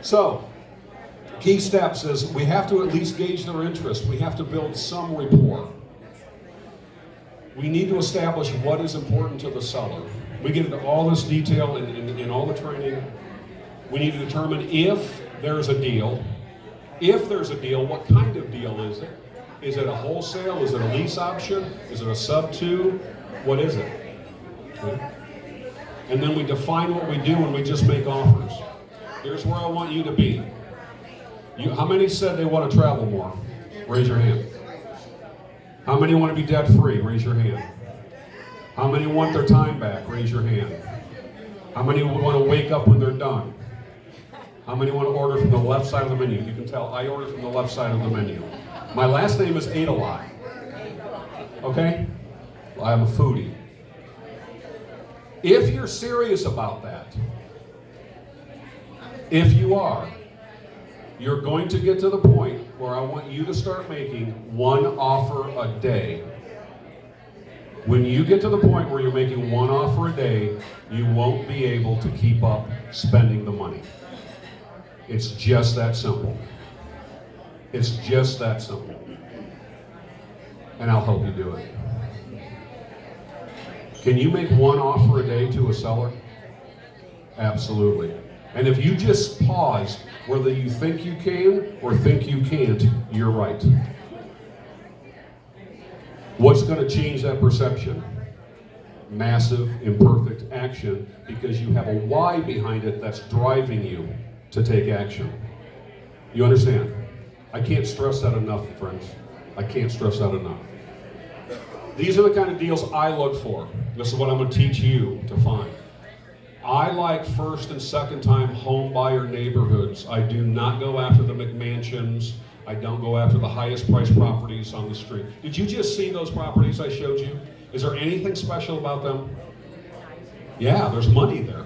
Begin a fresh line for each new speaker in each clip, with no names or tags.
So, key steps is we have to at least gauge their interest. We have to build some rapport. We need to establish what is important to the seller. We get into all this detail in all the training. We need to determine if there's a deal. If there's a deal, what kind of deal is it? Is it a wholesale? Is it a lease option? Is it a sub-2? What is it? Okay. And then we define what we do and we just make offers. Here's where I want you to be. How many said they want to travel more? Raise your hand. How many want to be debt-free? Raise your hand. How many want their time back? Raise your hand. How many want to wake up when they're done? How many want to order from the left side of the menu? You can tell I order from the left side of the menu. My last name is Aydelotte. Okay? Well, I'm a foodie. If you're serious about that, if you are, you're going to get to the point where I want you to start making one offer a day. When you get to the point where you're making one offer a day, you won't be able to keep up spending the money. It's just that simple. It's just that simple. And I'll help you do it. Can you make one offer a day to a seller? Absolutely. And if you just pause, whether you think you can or think you can't, you're right. What's going to change that perception? Massive, imperfect action, because you have a why behind it that's driving you to take action. You understand? I can't stress that enough, friends. I can't stress that enough. These are the kind of deals I look for. This is what I'm going to teach you to find. I like first and second time home buyer neighborhoods. I do not go after the McMansions. I don't go after the highest priced properties on the street. Did you just see those properties I showed you? Is there anything special about them? Yeah, there's money there.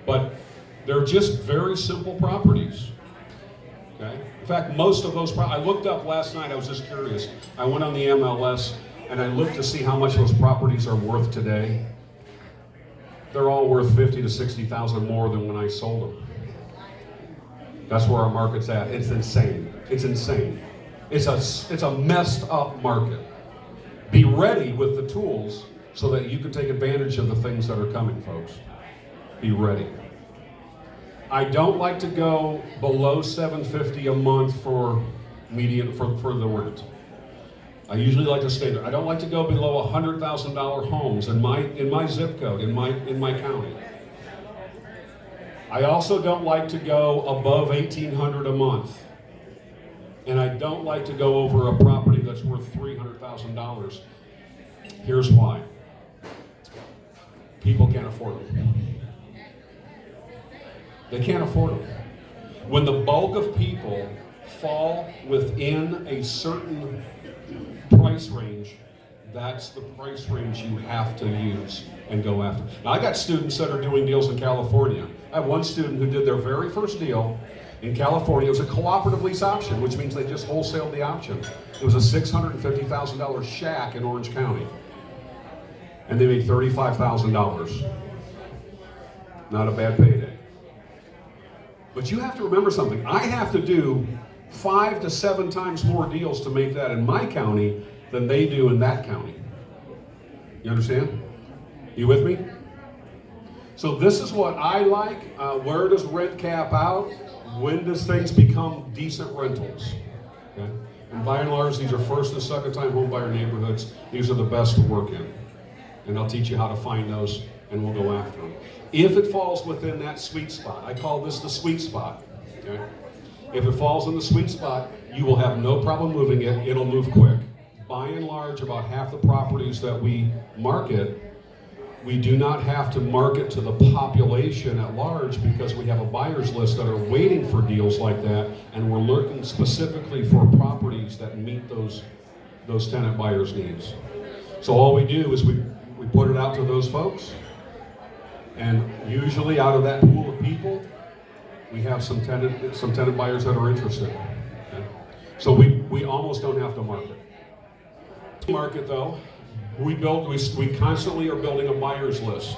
But they're just very simple properties. Okay? In fact, most of those I looked up last night, I was just curious. I went on the MLS and I looked to see how much those properties are worth today. They're all worth $50,000 to $60,000 more than when I sold them. That's where our market's at. It's insane. It's insane. It's a messed up market. Be ready with the tools so that you can take advantage of the things that are coming, folks. Be ready. I don't like to go below $750 a month for median for the rent. I usually like to stay there. I don't like to go below $100,000 homes in my zip code, in my county. I also don't like to go above $1,800 a month. And I don't like to go over a property that's worth $300,000. Here's why. People can't afford them. They can't afford them. When the bulk of people fall within a certain price range, that's the price range you have to use and go after. Now, I got students that are doing deals in California. I have one student who did their very first deal in California. It was a cooperative lease option, which means they just wholesaled the option. It was a $650,000 shack in Orange County. And they made $35,000. Not a bad payday. But you have to remember something. I have to do 5 to 7 times more deals to make that in my county than they do in that county. You understand? You with me? So this is what I like. Where does rent cap out? When does things become decent rentals? Okay? And by and large, these are first and second time home buyer neighborhoods. These are the best to work in. And I'll teach you how to find those and we'll go after them. If it falls within that sweet spot, I call this the sweet spot. Okay? If it falls in the sweet spot, you will have no problem moving it. It'll move quick. By and large, about half the properties that we market, we do not have to market to the population at large because we have a buyer's list that are waiting for deals like that, and we're looking specifically for properties that meet those tenant buyers' needs. So all we do is we put it out to those folks, and usually out of that pool of people, we have some tenant buyers that are interested. Okay? So we almost don't have to market. Though, we constantly are building a buyer's list.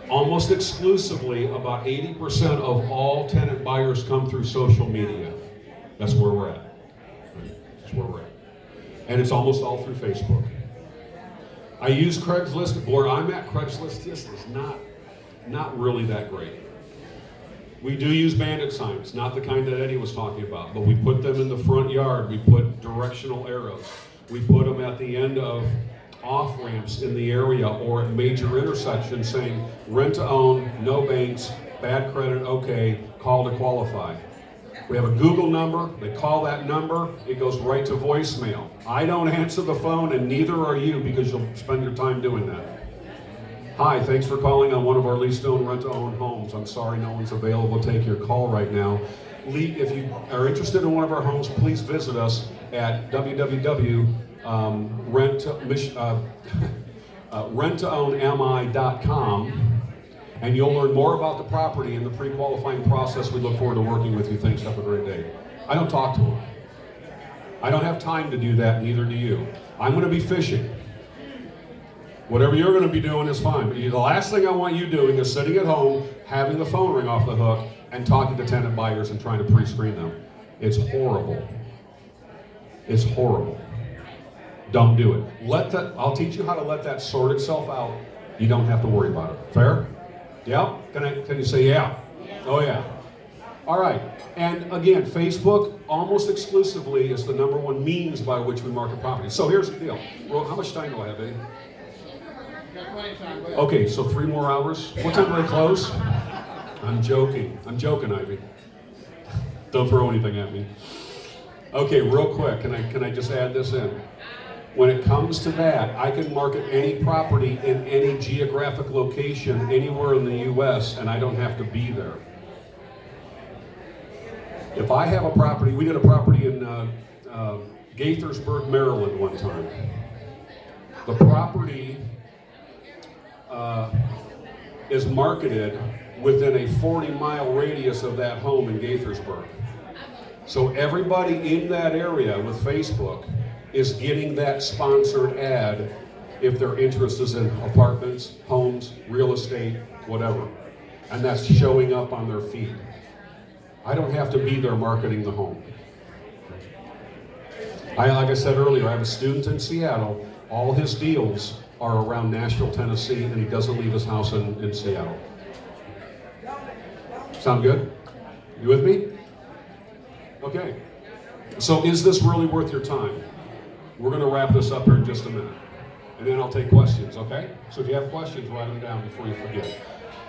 Almost exclusively, about 80% of all tenant buyers come through social media. That's where we're at. That's where we're at. And it's almost all through Facebook. I use Craigslist. Where I'm at, Craigslist just is not really that great. We do use bandit signs, not the kind that Eddie was talking about, but we put them in the front yard. We put directional arrows. We put them at the end of off-ramps in the area or at major intersections saying rent to own, no banks, bad credit, okay, call to qualify. We have a Google number, they call that number, it goes right to voicemail. I don't answer the phone and neither are you because you'll spend your time doing that. Hi, thanks for calling on one of our lease-to-own, rent-to-own homes. I'm sorry no one's available to take your call right now. If you are interested in one of our homes, please visit us at www.rent-to-ownmi.com and you'll learn more about the property and the pre-qualifying process. We look forward to working with you. Thanks, have a great day. I don't talk to them. I don't have time to do that, neither do you. I'm going to be fishing. Whatever you're going to be doing is fine, but the last thing I want you doing is sitting at home, having the phone ring off the hook, and talking to tenant buyers and trying to pre-screen them. It's horrible. It's horrible. Don't do it. I'll teach you how to let that sort itself out. You don't have to worry about it. Fair? Yeah? Can you say yeah? Oh yeah. All right. And again, Facebook almost exclusively is the #1 means by which we market property. So here's the deal. Well, how much time do I have, Eddie? Okay, so 3 more hours. What time do I close? I'm joking. I'm joking, Ivy. Don't throw anything at me. Okay, real quick, can I just add this in? When it comes to that, I can market any property in any geographic location anywhere in the U.S. and I don't have to be there. If I have a property, we did a property in Gaithersburg, Maryland one time. The property is marketed within a 40-mile radius of that home in Gaithersburg. So everybody in that area with Facebook is getting that sponsored ad if their interest is in apartments, homes, real estate, whatever. And that's showing up on their feed. I don't have to be there marketing the home. Like I said earlier, I have a student in Seattle. All his deals are around Nashville, Tennessee, and he doesn't leave his house in Seattle. Sound good? You with me? Okay. So is this really worth your time? We're going to wrap this up here in just a minute. And then I'll take questions, okay? So if you have questions, write them down before you forget.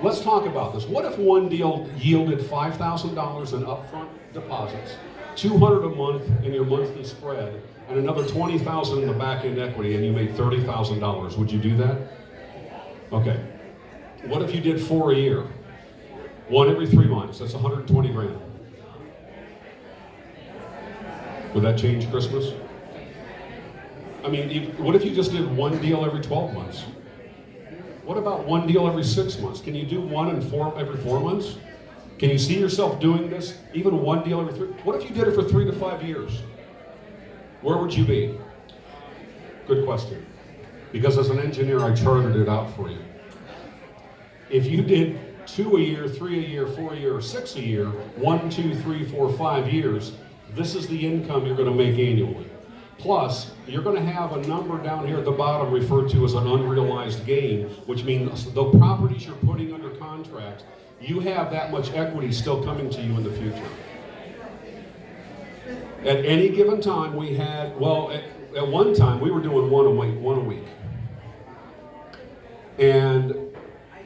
Let's talk about this. What if one deal yielded $5,000 in upfront deposits, $200 a month in your monthly spread, and another $20,000 in the back-end equity, and you made $30,000? Would you do that? Okay. What if you did 4 a year? 1 every 3 months. That's 120 grand. Would that change Christmas? I mean, what if you just did 1 deal every 12 months? What about 1 deal every 6 months? Can you do 1 every 4 months? Can you see yourself doing this? Even 1 deal every 3? What if you did it for 3 to 5 years? Where would you be? Good question. Because as an engineer, I charted it out for you. If you did 2 a year, 3 a year, 4 a year, or 6 a year, 1, 2, 3, 4, 5 years, this is the income you're going to make annually. Plus, you're going to have a number down here at the bottom referred to as an unrealized gain, which means the properties you're putting under contract, you have that much equity still coming to you in the future. At any given time, we had, well, at one time, we were doing one a week. And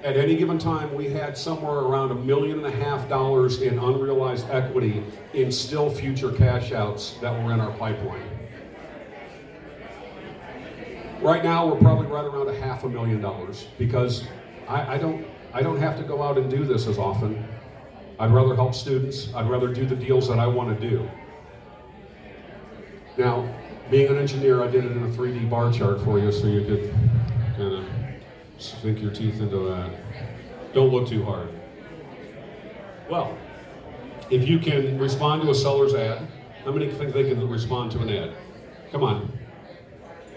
at any given time, we had somewhere around $1.5 million in unrealized equity in still future cash outs that were in our pipeline. Right now, we're probably right around $500,000 because I don't have to go out and do this as often. I'd rather help students. I'd rather do the deals that I want to do. Now, being an engineer, I did it in a 3D bar chart for you so you could kind of sink your teeth into that. Don't look too hard. Well, if you can respond to a seller's ad, how many think they can respond to an ad? Come on.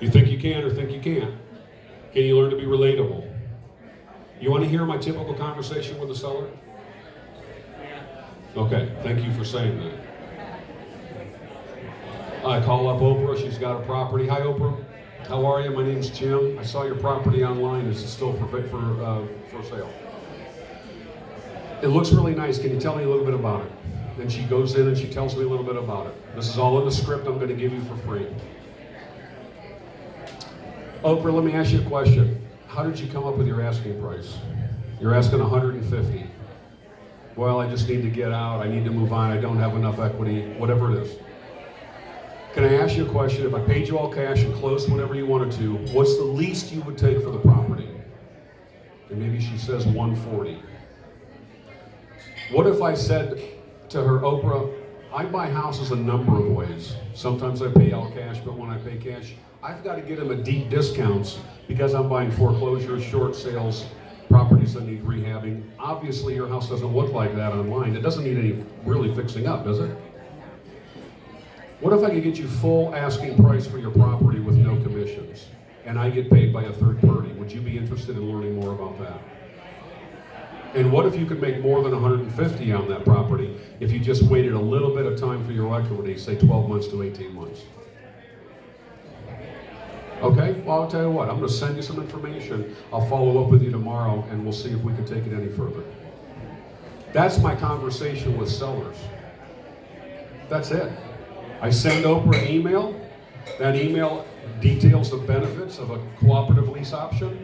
You think you can or think you can't? Can you learn to be relatable? You want to hear my typical conversation with the seller? Okay, thank you for saying that. I call up Oprah, she's got a property. Hi Oprah, how are you? My name's Jim. I saw your property online. Is it still for sale? It looks really nice. Can you tell me a little bit about it? Then she goes in and she tells me a little bit about it. This is all in the script I'm going to give you for free. Oprah, let me ask you a question. How did you come up with your asking price? You're asking 150. Well, I just need to get out. I need to move on. I don't have enough equity, whatever it is. Can I ask you a question? If I paid you all cash and closed whenever you wanted to, what's the least you would take for the property? And maybe she says 140. What if I said to her, Oprah, I buy houses a number of ways. Sometimes I pay all cash, but when I pay cash, I've got to get them at deep discounts because I'm buying foreclosures, short sales, properties that need rehabbing. Obviously, your house doesn't look like that online. It doesn't need any really fixing up, does it? What if I could get you full asking price for your property with no commissions, and I get paid by a third party? Would you be interested in learning more about that? And what if you could make more than 150 on that property if you just waited a little bit of time for your equity, say 12 months to 18 months? Okay, well, I'll tell you what, I'm going to send you some information. I'll follow up with you tomorrow, and we'll see if we can take it any further. That's my conversation with sellers. That's it. I send Oprah an email. That email details the benefits of a cooperative lease option.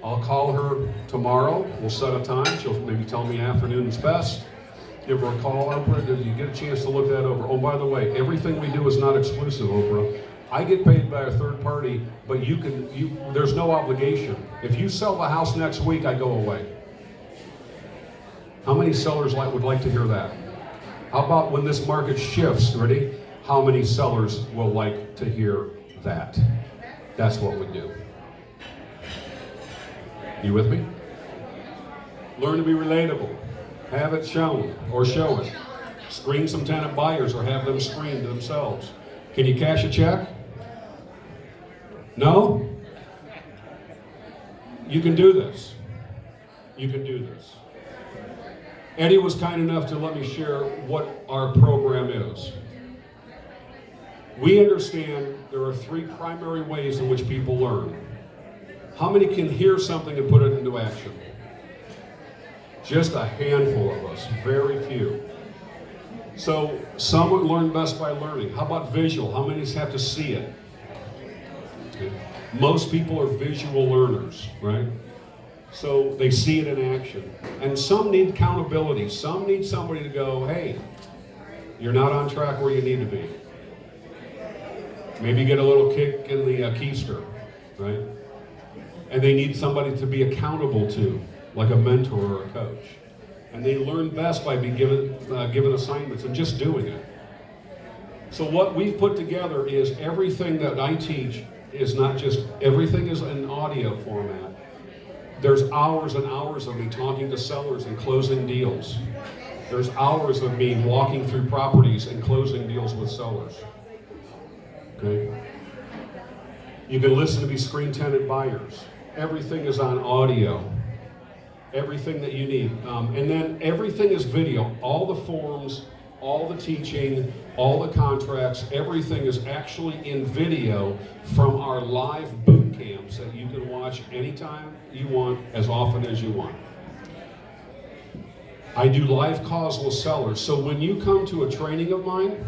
I'll call her tomorrow. We'll set a time. She'll maybe tell me afternoon's best. Give her a call, Oprah. Did you get a chance to look that over? Oh, by the way, everything we do is not exclusive, Oprah. I get paid by a third party, but there's no obligation. If you sell the house next week, I go away. How many sellers would like to hear that? How about when this market shifts, ready? How many sellers will like to hear that? That's what we do. You with me? Learn to be relatable. Have it shown or show it. Screen some tenant buyers or have them screen themselves. Can you cash a check? No? You can do this. You can do this. Eddie was kind enough to let me share what our program is. We understand there are three primary ways in which people learn. How many can hear something and put it into action? Just a handful of us, very few. So some would learn best by learning. How about visual? How many have to see it? Okay. Most people are visual learners, right? So they see it in action. And some need accountability. Some need somebody to go, hey, you're not on track where you need to be. Maybe get a little kick in the keister, right? And they need somebody to be accountable to, like a mentor or a coach. And they learn best by being given assignments and just doing it. So what we've put together is everything that I teach is not just, everything is in audio format. There's hours and hours of me talking to sellers and closing deals. There's hours of me walking through properties and closing deals with sellers. Okay? You can listen to me screen tenant buyers. Everything is on audio. Everything that you need. And then everything is video. All the forms, all the teaching, all the contracts, everything is actually in video from our live boot camps that you can watch anytime you want, as often as you want. I do live calls with sellers. So when you come to a training of mine,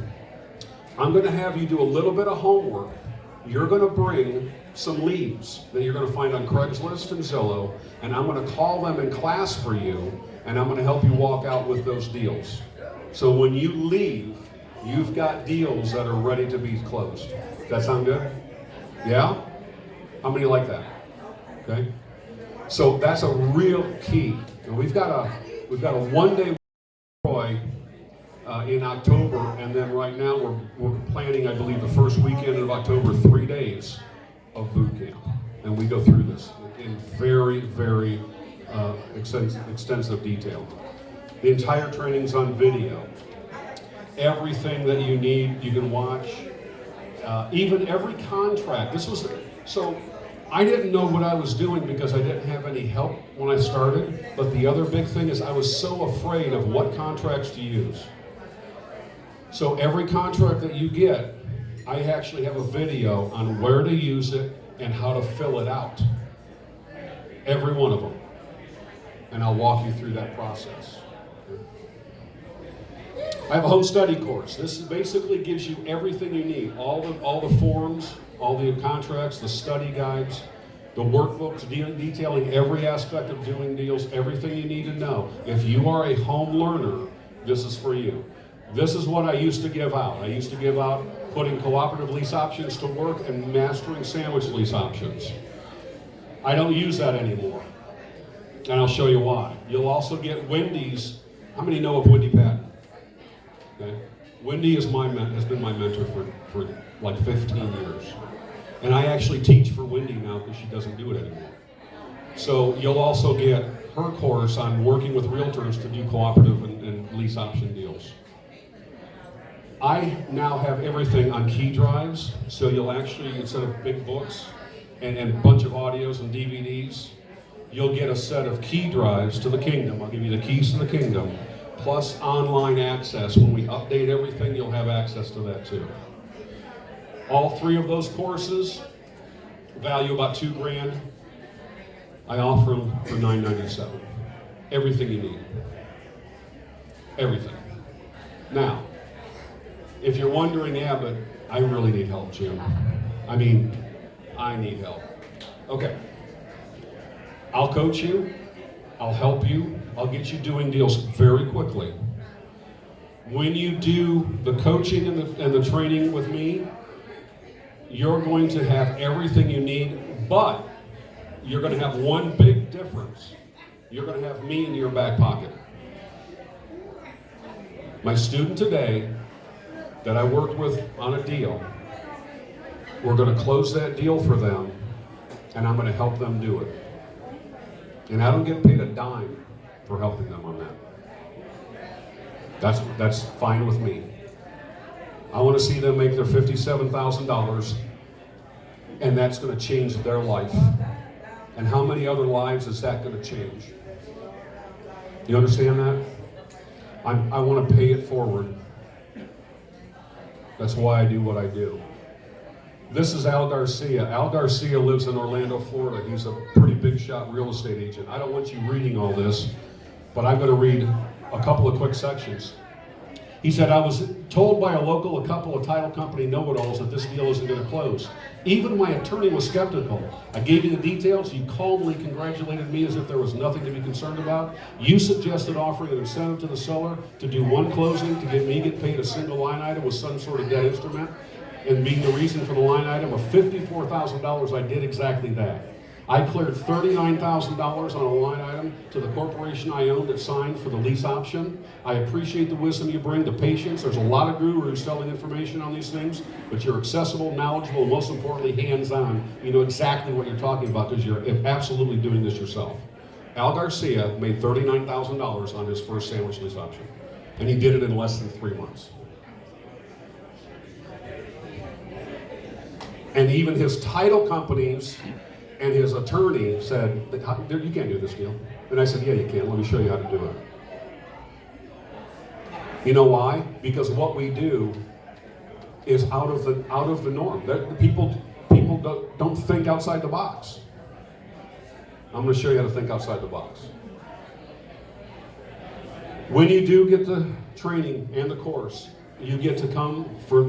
I'm going to have you do a little bit of homework. You're going to bring some leads that you're going to find on Craigslist and Zillow, and I'm going to call them in class for you, and I'm going to help you walk out with those deals. So when you leave, you've got deals that are ready to be closed. Does that sound good? Yeah? How many like that? Okay? So that's a real key. And we've got a one-day in October, and then right now we're planning, I believe, the first weekend of October, 3 days of boot camp. And we go through this in very, very extensive detail. The entire training's on video. Everything that you need, you can watch. Even every contract. So I didn't know what I was doing because I didn't have any help when I started, but the other big thing is I was so afraid of what contracts to use. So every contract that you get, I actually have a video on where to use it and how to fill it out. Every one of them. And I'll walk you through that process. I have a home study course. This basically gives you everything you need. All the forms, all the contracts, the study guides, the workbooks detailing every aspect of doing deals, everything you need to know. If you are a home learner, this is for you. This is what I used to give out. I used to give out putting cooperative lease options to work and mastering sandwich lease options. I don't use that anymore. And I'll show you why. You'll also get Wendy's. How many know of Wendy Patton? Okay. Wendy has been my mentor for like 15 years. And I actually teach for Wendy now because she doesn't do it anymore. So you'll also get her course on working with realtors to do cooperative and lease option deals. I now have everything on key drives, so you'll actually, instead of big books and a bunch of audios and DVDs, you'll get a set of key drives to the kingdom. I'll give you the keys to the kingdom, plus online access. When we update everything, you'll have access to that too. All three of those courses value about $2,000. I offer them for $997. Everything you need. Everything. Now, if you're wondering, yeah, but I really need help, Jim. I mean, I need help. Okay. I'll coach you. I'll help you. I'll get you doing deals very quickly. When you do the coaching and the training with me, you're going to have everything you need, but you're going to have one big difference. You're going to have me in your back pocket. My student today that I worked with on a deal, we're going to close that deal for them, and I'm going to help them do it. And I don't get paid a dime for helping them on that. That's fine with me. I want to see them make their $57,000, and that's going to change their life. And how many other lives is that going to change? You understand that? I want to pay it forward. That's why I do what I do. This is Al Garcia. Al Garcia lives in Orlando, Florida. He's a pretty big shot real estate agent. I don't want you reading all this, but I'm going to read a couple of quick sections. He said, I was told by a couple of title company know-it-alls that this deal isn't going to close. Even my attorney was skeptical. I gave you the details. You calmly congratulated me as if there was nothing to be concerned about. You suggested offering an incentive to the seller to do one closing to get paid a single line item with some sort of debt instrument. And being the reason for the line item of $54,000, I did exactly that. I cleared $39,000 on a line item to the corporation I owned that signed for the lease option. I appreciate the wisdom you bring, the patience. There's a lot of gurus selling information on these things, but you're accessible, knowledgeable, and most importantly, hands-on. You know exactly what you're talking about because you're absolutely doing this yourself. Al Garcia made $39,000 on his first sandwich lease option, and he did it in less than 3 months. And even his title companies and his attorney said, you can't do this deal. And I said, yeah, you can. Let me show you how to do it. You know why? Because what we do is out of the norm. People don't think outside the box. I'm going to show you how to think outside the box. When you do get the training and the course, you get to come for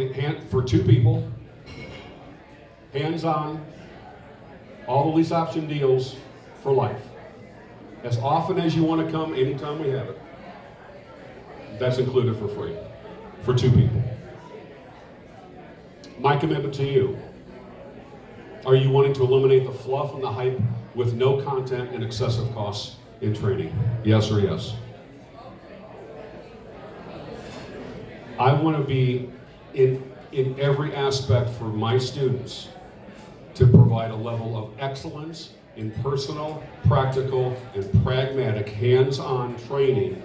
2 people, hands-on, all the lease option deals for life. As often as you want to come, anytime we have it. That's included for free, for 2 people. My commitment to you. Are you wanting to eliminate the fluff and the hype with no content and excessive costs in training? Yes or yes? I want to be in every aspect for my students to provide a level of excellence in personal, practical, and pragmatic hands-on training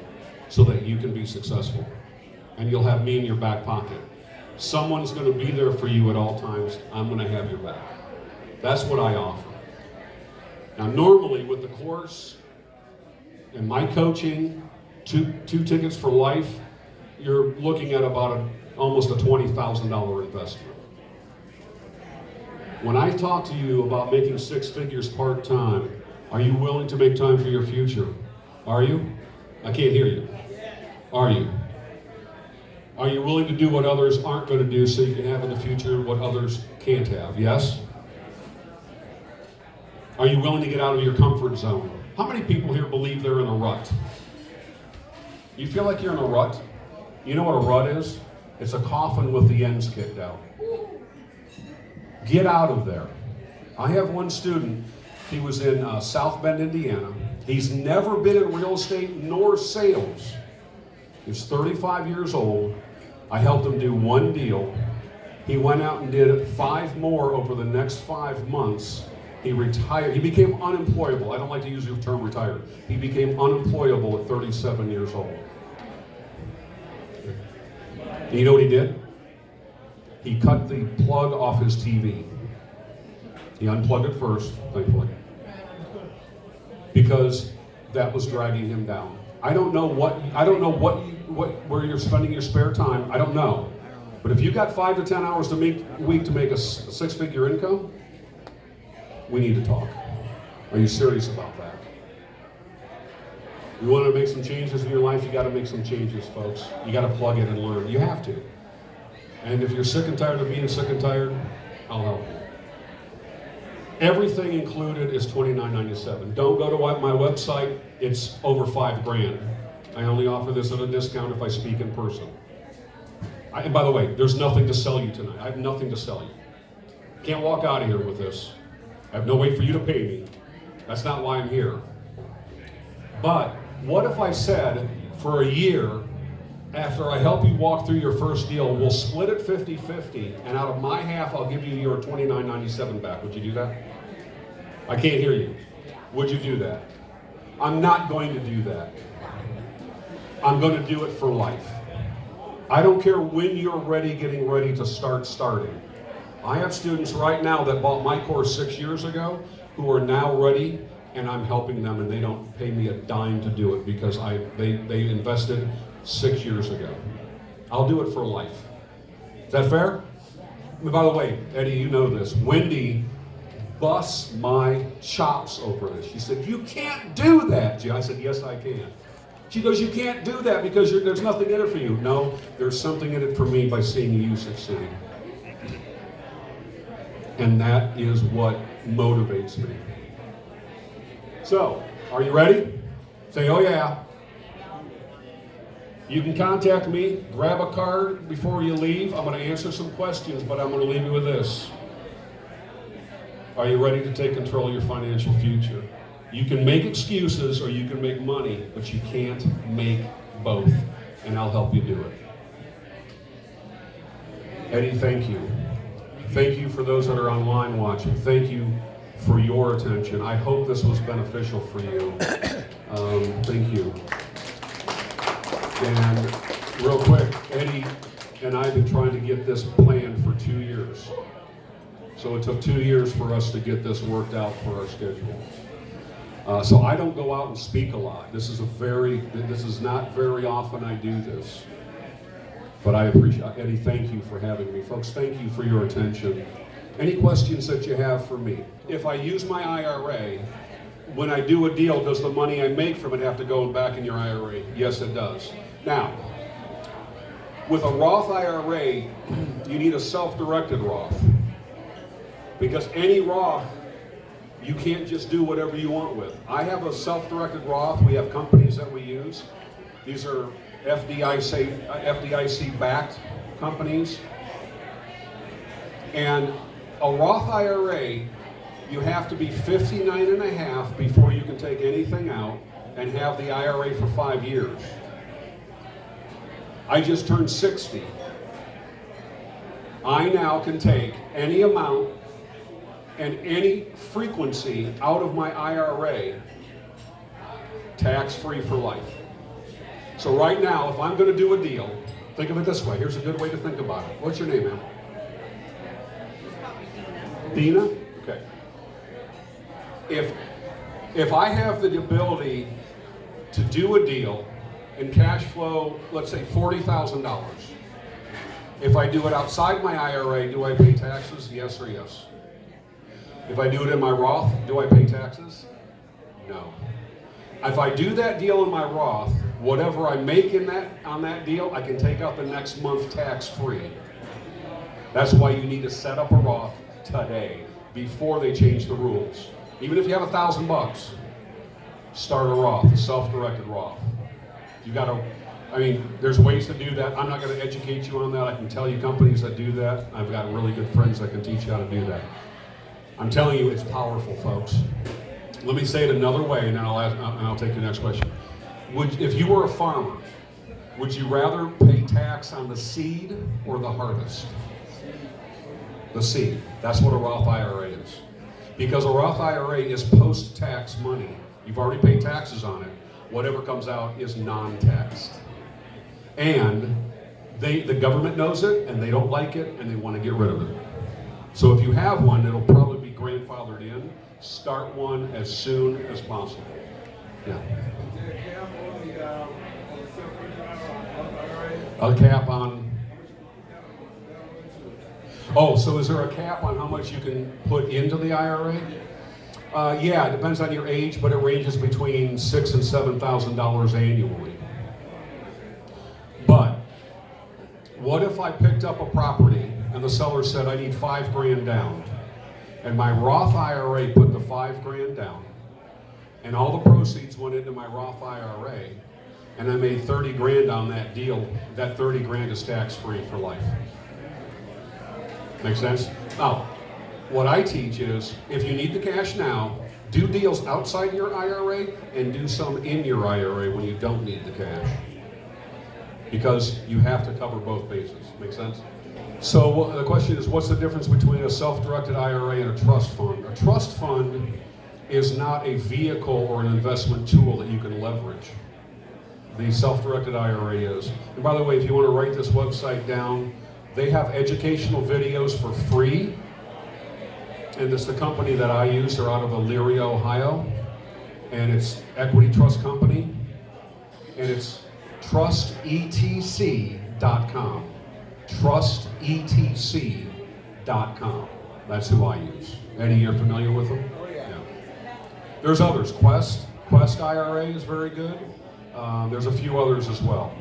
so that you can be successful. And you'll have me in your back pocket. Someone's going to be there for you at all times. I'm going to have your back. That's what I offer. Now normally with the course and my coaching, two tickets for life, you're looking at about almost a $20,000 investment. When I talk to you about making 6 figures part-time, are you willing to make time for your future? Are you? I can't hear you. Are you? Are you willing to do what others aren't going to do so you can have in the future what others can't have? Yes? Are you willing to get out of your comfort zone? How many people here believe they're in a rut? You feel like you're in a rut? You know what a rut is? It's a coffin with the ends kicked out. Get out of there. I have one student, he was in South Bend, Indiana. He's never been in real estate nor sales. He's 35 years old. I helped him do one deal. He went out and did 5 more over the next 5 months. He retired. He became unemployable. I don't like to use the term retired. He became unemployable at 37 years old. And you know what he did? He cut the plug off his TV. He unplugged it first, thankfully, because that was dragging him down. I don't know where you're spending your spare time. I don't know. But if you've got 5 to 10 hours a week to make a 6-figure income, we need to talk. Are you serious about that? You want to make some changes in your life, you got to make some changes, folks. You got to plug in and learn. You have to. And if you're sick and tired of being sick and tired, I'll help you. Everything included is $29.97. Don't go to my website. It's over $5,000. I only offer this at a discount if I speak in person. And by the way, there's nothing to sell you tonight. I have nothing to sell you. Can't walk out of here with this. I have no way for you to pay me. That's not why I'm here. But what if I said for a year, after I help you walk through your first deal, we'll split it 50-50, and out of my half, I'll give you your $29.97 back. Would you do that? I can't hear you. Would you do that? I'm not going to do that. I'm going to do it for life. I don't care when you're ready, getting ready to starting. I have students right now that bought my course 6 years ago who are now ready, and I'm helping them, and they don't pay me a dime to do it because they invested 6 years ago. I'll do it for life. Is that fair? By the way, Eddie, you know this. Wendy busts my chops over this. She said, "You can't do that, Jay." I said, "Yes, I can." She goes, "You can't do that because there's nothing in it for you." No, there's something in it for me by seeing you succeed. And that is what motivates me. So, are you ready? Say, "Oh yeah." You can contact me, grab a card before you leave. I'm going to answer some questions, but I'm going to leave you with this. Are you ready to take control of your financial future? You can make excuses or you can make money, but you can't make both, and I'll help you do it. Eddie, thank you. Thank you for those that are online watching. Thank you for your attention. I hope this was beneficial for you. Thank you. And real quick, Eddie and I have been trying to get this planned for 2 years. So it took 2 years for us to get this worked out for our schedule. So I don't go out and speak a lot. This is not very often I do this. But I appreciate, Eddie, thank you for having me. Folks, thank you for your attention. Any questions that you have for me? If I use my IRA, when I do a deal, does the money I make from it have to go back in your IRA? Yes, it does. Now, with a Roth IRA, you need a self-directed Roth. Because any Roth, you can't just do whatever you want with. I have a self-directed Roth. We have companies that we use. These are FDIC-backed companies. And a Roth IRA, you have to be 59 and a half before you can take anything out and have the IRA for 5 years. I just turned 60. I now can take any amount and any frequency out of my IRA tax-free for life. So right now, if I'm going to do a deal, think of it this way. Here's a good way to think about it. What's your name, ma'am? Dina? Okay. If If I have the ability to do a deal and cash flow, let's say $40,000, if I do it outside my IRA, do I pay taxes? Yes or yes? If I do it in my Roth, do I pay taxes? No. If I do that deal in my Roth, whatever I make on that deal, I can take out the next month tax-free. That's why you need to set up a Roth today, before they change the rules. Even if you have $1,000, start a Roth, a self-directed Roth. You gotta, I mean, there's ways to do that. I'm not gonna educate you on that. I can tell you companies that do that. I've got really good friends that can teach you how to do that. I'm telling you, it's powerful, folks. Let me say it another way, and then I'll take the next question. If you were a farmer, would you rather pay tax on the seed or the harvest? The seed. That's what a Roth IRA is. Because a Roth IRA is post-tax money. You've already paid taxes on it. Whatever comes out is non-taxed. And the government knows it, and they don't like it, and they want to get rid of it. So if you have one, it'll probably be grandfathered in. Start one as soon as possible. Yeah. A cap on? Oh, so is there a cap on how much you can put into the IRA? Yeah, it depends on your age, but it ranges between $6,000 and $7,000 annually. But what if I picked up a property and the seller said, I need $5,000 down, and my Roth IRA put the $5,000 down, and all the proceeds went into my Roth IRA, and I made $30,000 on that deal, that $30,000 is tax-free for life. Make sense? Now, what I teach is, if you need the cash now, do deals outside your IRA and do some in your IRA when you don't need the cash. Because you have to cover both bases. Make sense? So the question is, what's the difference between a self-directed IRA and a trust fund? A trust fund is not a vehicle or an investment tool that you can leverage. The self-directed IRA is. And by the way, if you want to write this website down, they have educational videos for free. And it's the company that I use. They're out of Elyria, Ohio. And it's Equity Trust Company. And it's trustetc.com. Trustetc.com. That's who I use. Eddie, you're familiar with them?
Oh, yeah.
There's others. Quest IRA is very good. There's a few others as well.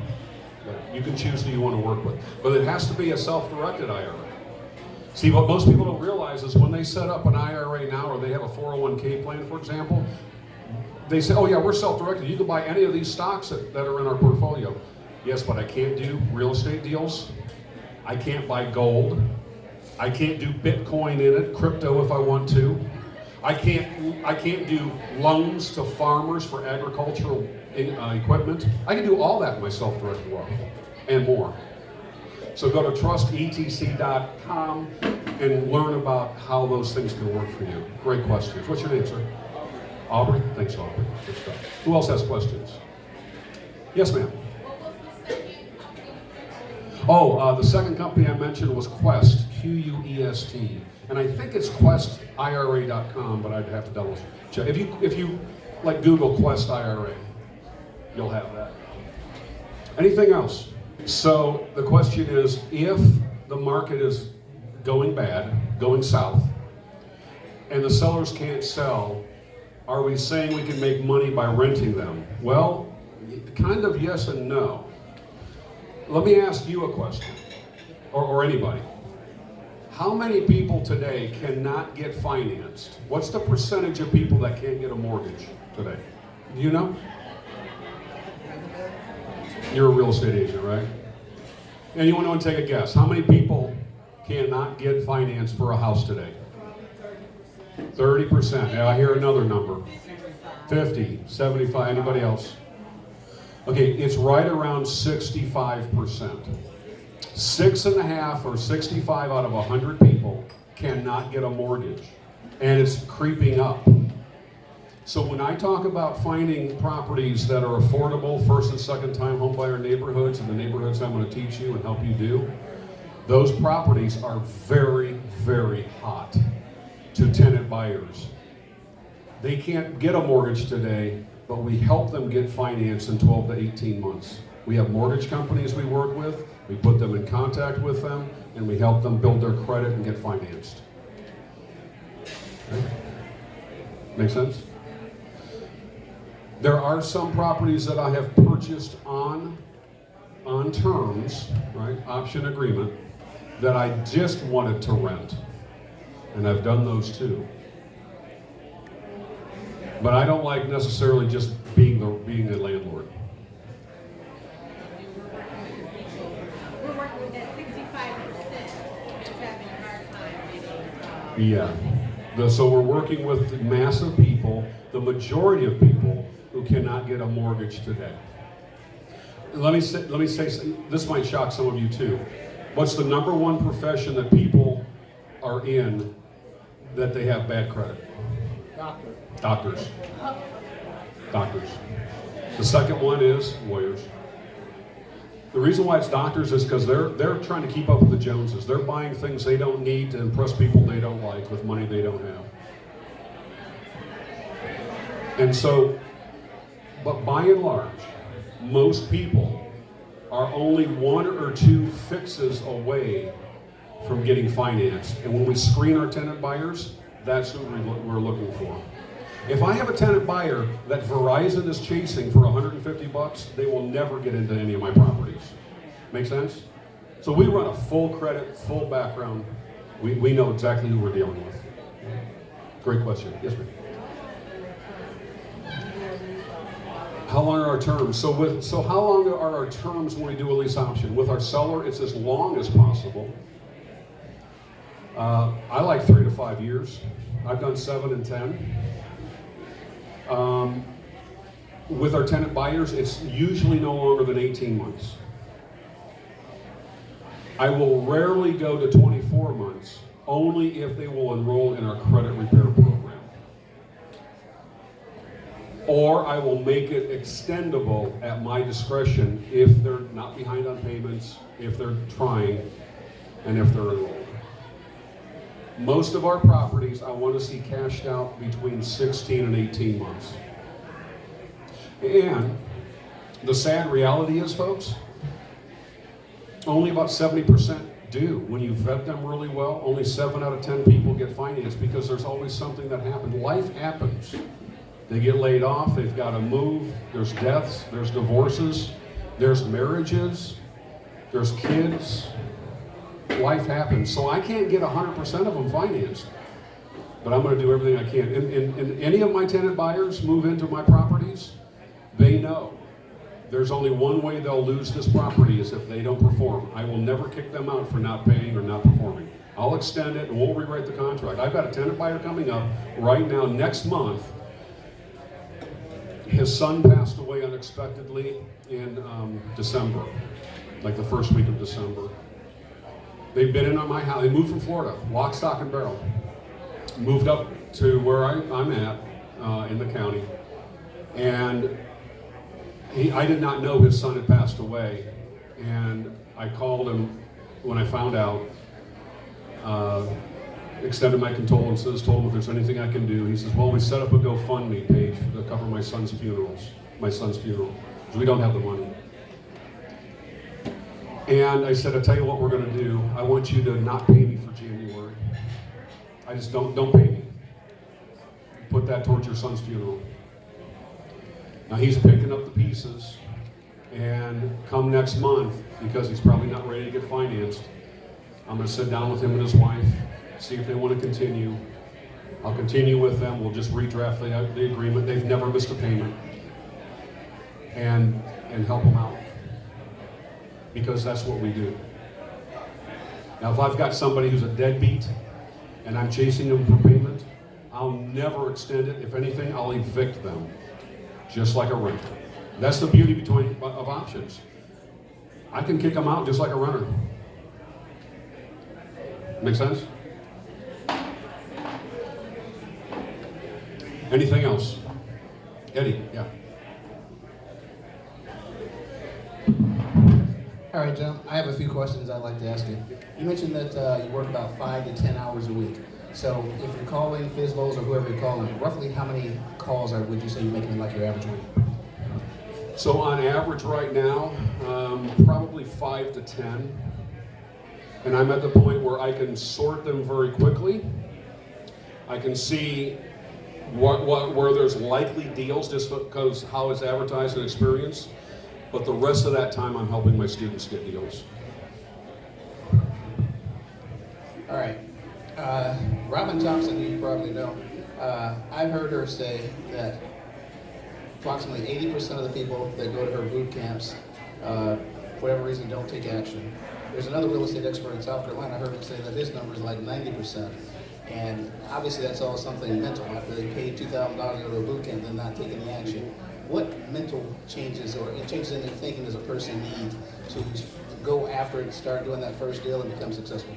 But you can choose who you want to work with. But it has to be a self-directed IRA. See, what most people don't realize is when they set up an IRA now, or they have a 401k plan, for example, they say, oh yeah, we're self-directed. You can buy any of these stocks that are in our portfolio. Yes, but I can't do real estate deals. I can't buy gold. I can't do Bitcoin in it, crypto if I want to. I can't do loans to farmers for agricultural equipment. I can do all that in my self-directed Roth and more. So go to trustetc.com and learn about how those things can work for you. Great questions. What's your name, sir? Aubrey? Thanks, Aubrey. Good stuff. Who else has questions? Yes, ma'am. Oh, the second company I mentioned was Quest, Q-U-E-S-T. And I think it's questira.com, but I'd have to double check. If you like Google Quest IRA, you'll have that. Anything else? So the question is, if the market is going bad, going south, and the sellers can't sell, are we saying we can make money by renting them? Well, kind of yes and no. Let me ask you a question, or anybody. How many people today cannot get financed? What's the percentage of people that can't get a mortgage today? Do you know? You're a real estate agent, right? Anyone want to take a guess? How many people cannot get financed for a house today? 30%. Yeah, I hear another number. 50, 75, anybody else? Okay, it's right around 65%. 6.5 or 65 out of 100 people cannot get a mortgage, and it's creeping up. So when I talk about finding properties that are affordable, first and second time homebuyer neighborhoods, and the neighborhoods I'm going to teach you and help you do, those properties are very, very hot to tenant buyers. They can't get a mortgage today, but we help them get financed in 12 to 18 months. We have mortgage companies we work with, we put them in contact with them, and we help them build their credit and get financed. Okay. Make sense? There are some properties that I have purchased on terms, right, option agreement, that I just wanted to rent. And I've done those too. But I don't like necessarily just being a landlord.
We're working with that 65% that's having a hard time.
Yeah. So we're working with massive people, the majority of people who cannot get a mortgage today. Let me say, this might shock some of you too. What's the number one profession that people are in that they have bad credit? Doctors. Doctors. The second one is lawyers. The reason why it's doctors is because they're trying to keep up with the Joneses. They're buying things they don't need to impress people they don't like with money they don't have. And so, but by and large, most people are only one or two fixes away from getting financed. And when we screen our tenant buyers, that's who we're looking for. If I have a tenant buyer that Verizon is chasing for $150, they will never get into any of my properties. Make sense? So we run a full credit, full background. We know exactly who we're dealing with. Great question. Yes, ma'am. How long are our terms? So how long are our terms when we do a lease option? With our seller, it's as long as possible. I like 3 to 5 years. I've done 7 and 10. With our tenant buyers, it's usually no longer than 18 months. I will rarely go to 24 months, only if they will enroll in our credit repair program. Or I will make it extendable at my discretion if they're not behind on payments, if they're trying, and if they're enrolled. Most of our properties, I want to see cashed out between 16 and 18 months. And the sad reality is, folks, only about 70% do. When you vet them really well, only 7 out of 10 people get financed because there's always something that happens. Life happens. They get laid off, they've got to move, there's deaths, there's divorces, there's marriages, there's kids. Life happens. So I can't get 100% of them financed, but I'm going to do everything I can. And any of my tenant buyers move into my properties, they know there's only one way they'll lose this property is if they don't perform. I will never kick them out for not paying or not performing. I'll extend it and we'll rewrite the contract. I've got a tenant buyer coming up right now next month. His son passed away unexpectedly in December, like the first week of December. They've been in on my house. They moved from Florida, lock, stock, and barrel. Moved up to where I'm at in the county. And I did not know his son had passed away. And I called him when I found out, extended my condolences, told him if there's anything I can do. He says, well, we set up a GoFundMe page to cover my son's funeral, because we don't have the money. And I said, I'll tell you what we're going to do. I want you to not pay me for January. I just don't pay me. Put that towards your son's funeral. Now he's picking up the pieces, and come next month, because he's probably not ready to get financed, I'm going to sit down with him and his wife, see if they want to continue. I'll continue with them. We'll just redraft the agreement. They've never missed a payment, and help them out. Because that's what we do. Now, if I've got somebody who's a deadbeat and I'm chasing them for payment, I'll never extend it. If anything, I'll evict them, just like a renter. That's the beauty of options. I can kick them out just like a renter. Make sense? Anything else? Eddie, yeah.
All right, John, I have a few questions I'd like to ask you. You mentioned that you work about 5 to 10 hours a week. So if you're calling FISBOs or whoever you're calling, roughly how many calls would you say you're making in like your average week?
So on average right now, probably 5 to 10. And I'm at the point where I can sort them very quickly. I can see where there's likely deals just because how it's advertised and experienced. But the rest of that time, I'm helping my students get deals.
All right. Robin Thompson, who you probably know, I've heard her say that approximately 80% of the people that go to her boot camps, for whatever reason, don't take action. There's another real estate expert in South Carolina, I heard him say that his number is like 90%. And obviously that's all something mental. After they paid $2,000 to go to a boot camp and not take any action. What mental changes or changes in their thinking does a person need to go after it, start doing that first deal and become successful?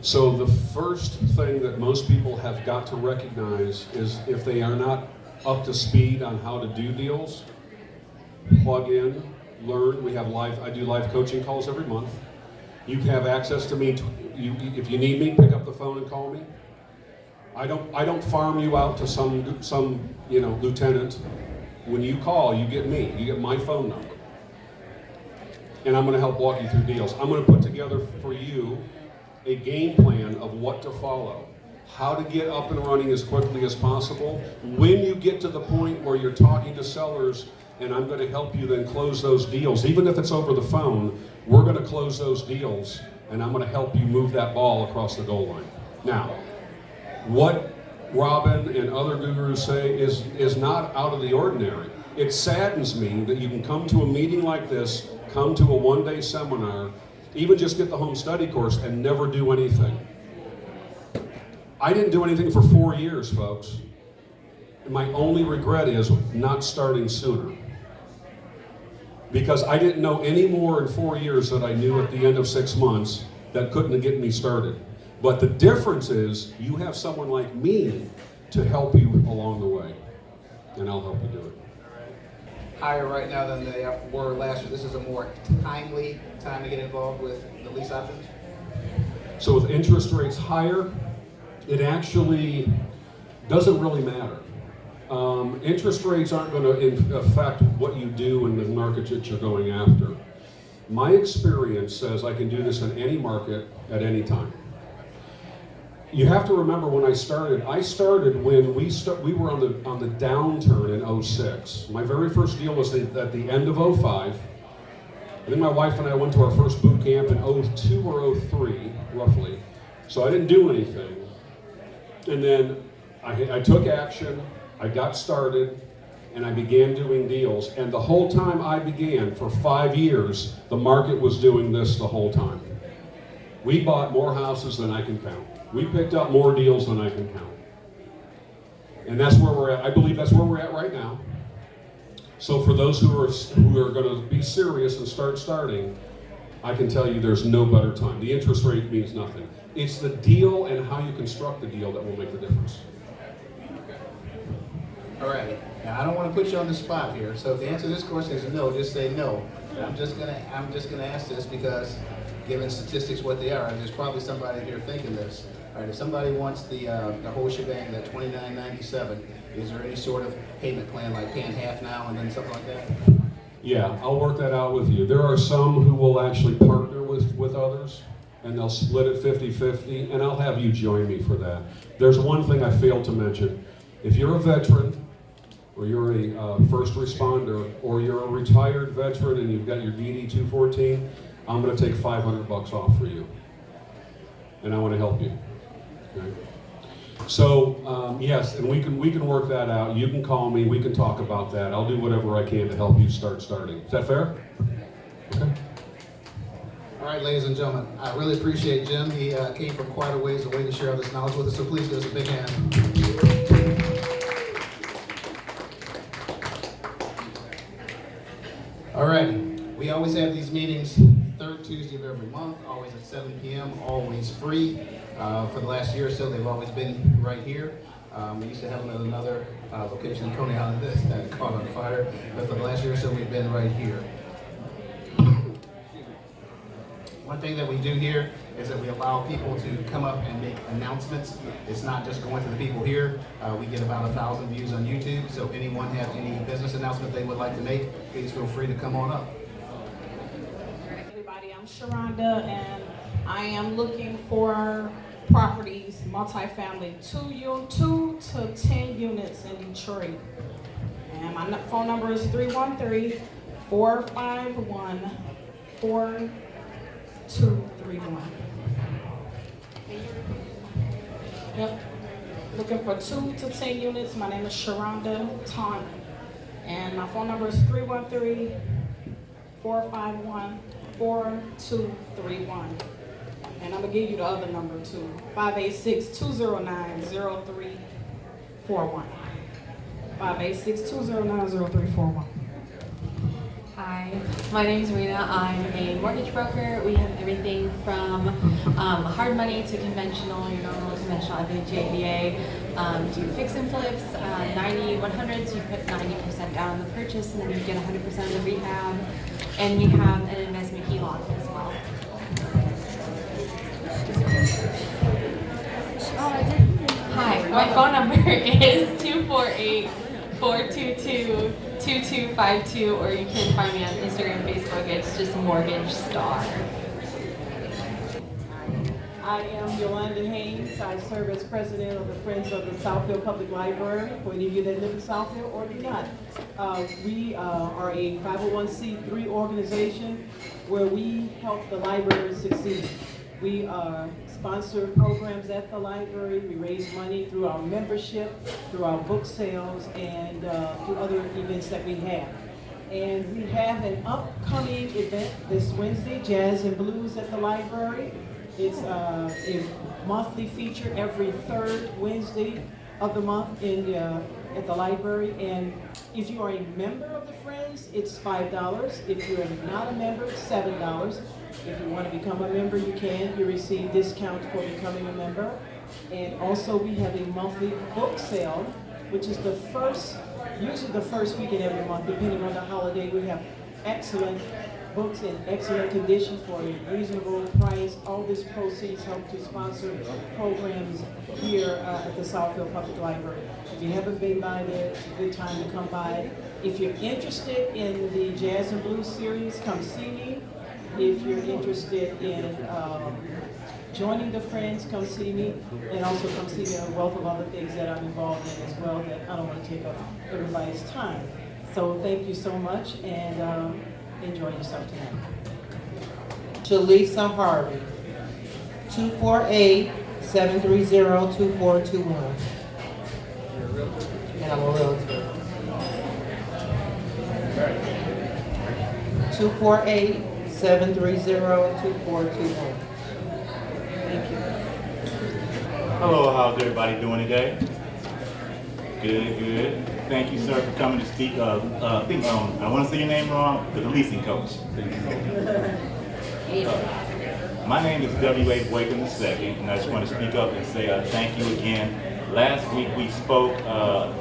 So the first thing that most people have got to recognize is if they are not up to speed on how to do deals, plug in, learn. I do live coaching calls every month. You can have access to me. If you need me, pick up the phone and call me. I don't farm you out to some lieutenant. When you call, you get me. You get my phone number. And I'm going to help walk you through deals. I'm going to put together for you a game plan of what to follow, how to get up and running as quickly as possible. When you get to the point where you're talking to sellers, and I'm going to help you then close those deals, even if it's over the phone, we're going to close those deals, and I'm going to help you move that ball across the goal line. Now, what Robin and other gurus say is not out of the ordinary. It saddens me that you can come to a meeting like this, come to a one-day seminar, even just get the home study course and never do anything. I didn't do anything for 4 years, folks. And my only regret is not starting sooner. Because I didn't know any more in 4 years than I knew at the end of 6 months that couldn't get me started. But the difference is you have someone like me to help you along the way. And I'll help you do it.
Higher right now than they were last year. This is a more timely time to get involved with the lease options?
So with interest rates higher, it actually doesn't really matter. Interest rates aren't going to affect what you do in the market that you're going after. My experience says I can do this in any market at any time. You have to remember when I started when we were on the downturn in 06. My very first deal was at the end of 05. I think my wife and I went to our first boot camp in 02 or 03, roughly. So I didn't do anything. And then I took action, I got started, and I began doing deals. And the whole time I began, for 5 years, the market was doing this the whole time. We bought more houses than I can count. We picked up more deals than I can count. And that's where we're at. I believe that's where we're at right now. So for those who are going to be serious and starting, I can tell you there's no better time. The interest rate means nothing. It's the deal and how you construct the deal that will make the difference.
All right. Now I don't want to put you on the spot here. So if the answer to this question is no, just say no. I'm just gonna ask this because, given statistics what they are, there's probably somebody here thinking this. All right. If somebody wants the whole shebang, that $29.97, is there any sort of payment plan, like paying half now and then something like that?
Yeah, I'll work that out with you. There are some who will actually partner with others, and they'll split it 50-50, and I'll have you join me for that. There's one thing I failed to mention. If you're a veteran, or you're a first responder, or you're a retired veteran and you've got your DD 214, I'm going to take $500 off for you, and I want to help you. Okay? So yes, and we can work that out. You can call me. We can talk about that. I'll do whatever I can to help you starting. Is that fair? Okay.
All right, ladies and gentlemen, I really appreciate Jim. He came from quite a ways away to share all this knowledge with us. So please give us a big hand. All right, we always have these meetings third Tuesday of every month, always at 7 p.m., always free. For the last year or so, they've always been right here. We used to have them at another location in Coney Island that caught on fire, but for the last year or so, we've been right here. One thing that we do here is that we allow people to come up and make announcements. It's not just going to the people here. We get about 1,000 views on YouTube, so if anyone has any business announcement they would like to make, please feel free to come on up.
Everybody, I'm Sharonda, and I am looking for properties, multifamily, 2 to 10 units in Detroit. And my phone number is 313-451-4231. Yep. Looking for 2 to 10 units. My name is Sharonda Taunt. And my phone number is 313-451-4231. And I'm gonna give you the other number too, 586-209-0341. 586-209-0341.
Hi, my name is Rena. I'm a mortgage broker. We have everything from hard money to conventional, your normal conventional FHA, VA. Do fix and flips, 90-100s. You put 90% down on the purchase and then you get 100% of the rehab. And we have an investment HELOC as well. Hi, my phone number is 248-422-2252, or you can find me on Instagram, Facebook. It's just Mortgage Star.
I am Yolanda Haynes. I serve as president of the Friends of the Southfield Public Library, for any of you that live in Southfield or do not. We are a 501c3 organization where we help the library succeed. We sponsor programs at the library. We raise money through our membership, through our book sales, and through other events that we have. And we have an upcoming event this Wednesday, Jazz and Blues at the library. It's a monthly feature every third Wednesday of the month at the library. And if you are a member of the Friends, it's $5. If you're not a member, it's $7. If you want to become a member, you can. You receive discounts for becoming a member. And also we have a monthly book sale, which is usually the first weekend every month, depending on the holiday. We have excellent books in excellent condition for a reasonable price. All this proceeds help to sponsor programs here at the Southfield Public Library. If you haven't been by there, it's a good time to come by. If you're interested in the Jazz and Blues series, come see me. If you're interested in joining the Friends, come see me. And also come see me on a wealth of other things that I'm involved in as well that I don't want to take up everybody's time. So thank you so much, and enjoy yourself tonight.
Shalisa Harvey, 248-730-2421. And I'm a realtor. 248-730-2421. Thank you.
Hello, how's everybody doing today? Good, good. Thank you, sir, for coming to speak. I want to say your name wrong, but the leasing coach. My name is W.A. Boykin II, and I just want to speak up and say thank you again. Last week we spoke,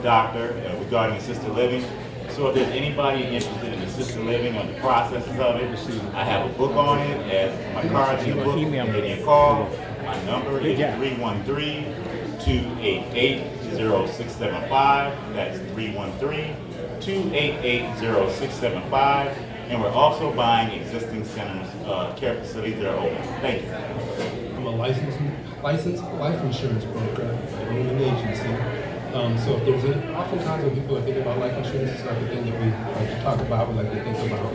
doctor, regarding assisted living. So if there's anybody interested in assisted living or the processes of it, I have a book on it, as my card's in the book, give me a call. My number is 313-288-0675. That's 313-288-0675. And we're also buying existing centers, care facilities that are open. Thank you.
I'm a licensed life insurance broker. I own an agency. So if there's oftentimes when people are thinking about life insurance, it's not the thing that we like to talk about, we like to think about.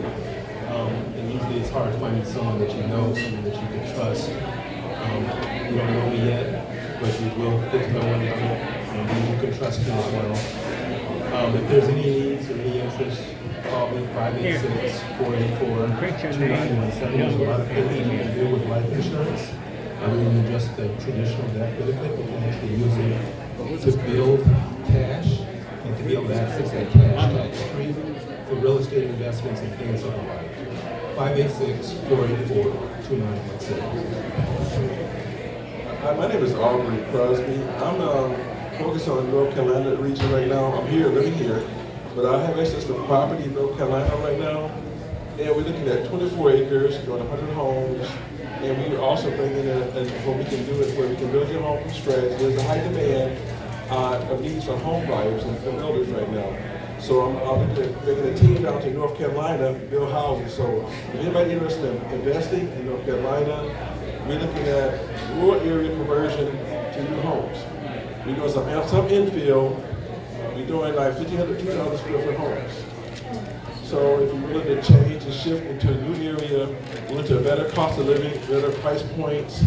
And usually it's hard finding someone that you know, someone that you can trust. You don't know me yet, but you will get to know one another, and you can trust me as well. If there's any needs or any interest, call me 586-484-2917. There's a lot of things you can do with life insurance, other than just the traditional death benefit. You can actually use it to build cash and to be able to access that cash tax-free for real estate investments and things of the like. 586-484-2917.
Hi, my name is Aubrey Crosby. I'm focused on the North Carolina region right now. I'm living here, but I have access to property in North Carolina right now. And we're looking at 24 acres, doing 100 homes, And we are also bringing in, what we can do is where we can build your home from scratch. There's a high demand of needs for home buyers and for builders right now. So I'm looking at bringing a team down to North Carolina to build houses. So if anybody interested in investing in North Carolina, we're looking at rural area conversion to new homes. We're doing some infill. We're doing like 1,500, 2,000 square foot homes. So if you're willing to change and shift into a new area, willing to a better cost of living, better price points,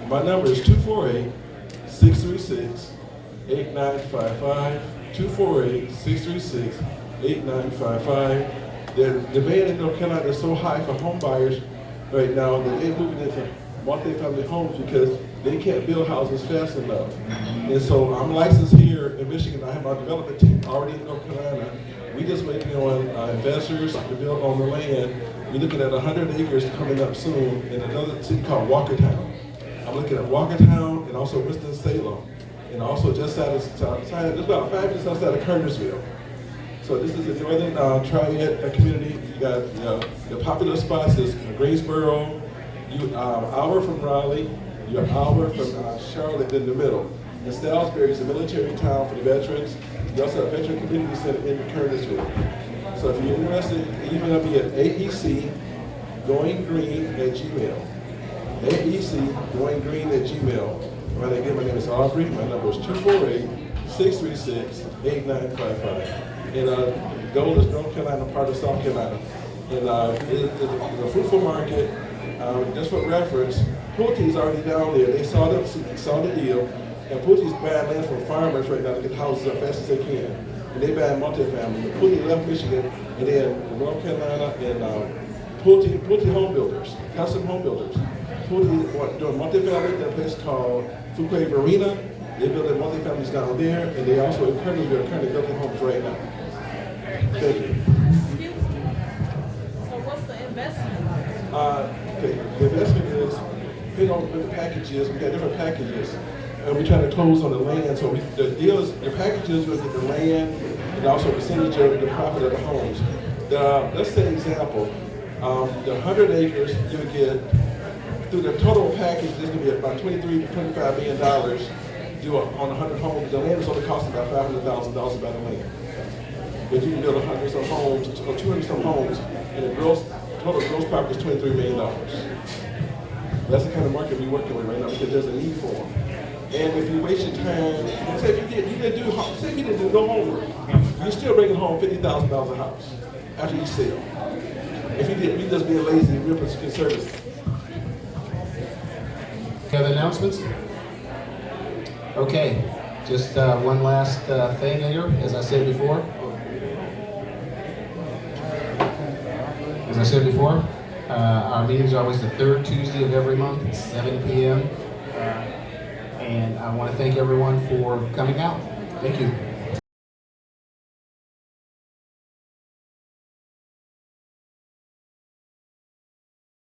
my number is 248-636-8955. 248-636-8955. The demand in North Carolina is so high for home buyers right now that they're moving into multi-family homes because they can't build houses fast enough. And so I'm licensed here in Michigan. I have my development team already in North Carolina. We just waiting on investors to build on the land. We're looking at 100 acres coming up soon in another city called Walkertown. I'm looking at Walkertown and also Winston-Salem. And also just outside, just about 5 minutes outside of Kernersville. So this is the northern triad community. You got the popular spots is Greensboro, hour from Raleigh, you're an hour from Charlotte in the middle. And Salisbury is a military town for the veterans. You also have a veteran community center in Kernersville. So if you're interested, email me at aecgoinggreen@gmail. aecgoinggreen@gmail. My name is Aubrey. My number is 248-636-8955. And the goal is North Carolina, part of South Carolina. And it's a fruitful market. Just for reference, Pulte's already down there. They saw the deal. And Pulte's buying land from farmers right now to get houses up fast as they can. And they buy multifamily. Pulte left Michigan, and then North Carolina and Pulte Home Builders, custom home builders. Pulte doing multifamily at a place called Fuquay Marina. They're building multifamilies down there, and they also currently building homes right now. Thank you.
So what's the investment?
Okay, the investment is, depending on what the package is, we got different packages. And we're trying to close on the land, so the deal is, the packages will get the land and also a percentage of the profit of the homes. Let's say an example, the 100 acres, you'll get, through the total package, there's gonna be about $23 to $25 million due on 100 homes. The land is only costing about $500,000 by the land. But you can build 100 some homes, or 200 some homes, and the total gross profit is $23 million. That's the kind of market we're working with right now because there's a need for them. And if you waste your time, say if you didn't do no homework, you're still bringing home $50,000 a house after you sell. If you just being lazy and real conservative.
Any other announcements? Okay, just one last thing here, as I said before. Our meetings are always the third Tuesday of every month at 7 p.m. And I want to thank everyone for coming out. Thank you.